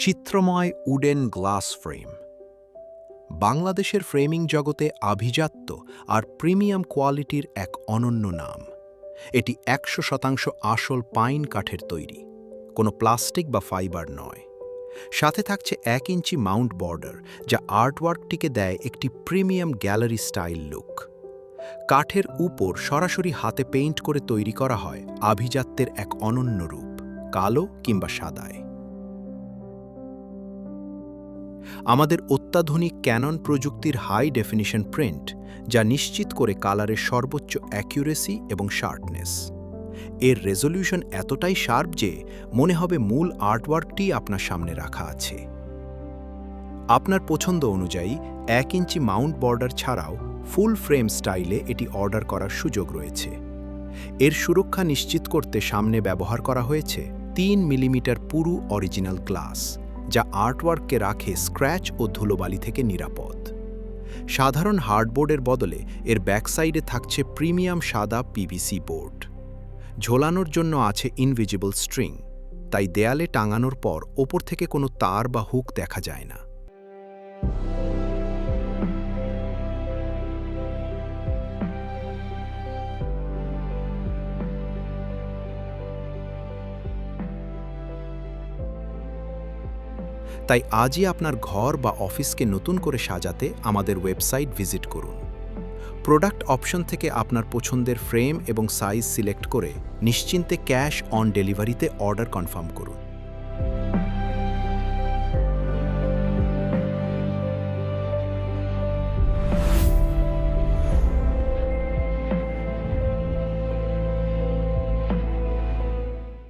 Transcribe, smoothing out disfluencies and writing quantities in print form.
চিত্রময় wooden glass frame. বাংলাদেশের framing জগতে আভিজাত্য আর প্রিমিয়াম কোয়ালিটির এক অনন্য নাম। এটি ১০০% আসল পাইন কাঠের তৈরি, কোনো প্লাস্টিক বা ফাইবার নয়। সাথে থাকছে ১ ইঞ্চি মাউন্ট বর্ডার, যা আর্টওয়ার্কটিকে দেয় একটি প্রিমিয়াম গ্যালারি স্টাইল লুক। কাঠের উপর সরাসরি হাতে পেইন্ট করে তৈরি করা হয় আভিজাত্যের এক অনন্য রূপ, কালো কিংবা সাদায়। আমাদের অত্যাধুনিক ক্যানন প্রযুক্তির হাই ডেফিনিশন প্রিন্ট, যা নিশ্চিত করে কালারের সর্বোচ্চ অ্যাকুরেসি এবং শার্পনেস। এর রেজলিউশন এতটাই শার্প যে মনে হবে মূল আর্টওয়ার্কটি আপনার সামনে রাখা আছে। আপনার পছন্দ অনুযায়ী ১ ইঞ্চি মাউন্ট বর্ডার ছাড়াও ফুল ফ্রেম স্টাইলে এটি অর্ডার করার সুযোগ রয়েছে। এর সুরক্ষা নিশ্চিত করতে সামনে ব্যবহার করা হয়েছে ৩ মিলিমিটার পুরু অরিজিনাল গ্লাস, যা আর্টওয়ার্ককে রাখে স্ক্র্যাচ ও ধুলোবালি থেকে নিরাপদ। সাধারণ হার্ডবোর্ডের বদলে এর ব্যাকসাইডে থাকছে প্রিমিয়াম সাদা পিভিসি বোর্ড। ঝোলানোর জন্য আছে ইনভিজিবল স্ট্রিং, তাই দেয়ালে টাঙানোর পর ওপর থেকে কোনো তার বা হুক দেখা যায় না। তাই আজই আপনার ঘর বা অফিসকে নতুন করে সাজাতে আমাদের ওয়েবসাইট ভিজিট করুন। প্রোডাক্ট অপশন থেকে আপনার পছন্দের ফ্রেম এবং সাইজ সিলেক্ট করে নিশ্চিন্তে ক্যাশ অন ডেলিভারিতে অর্ডার কনফার্ম করুন।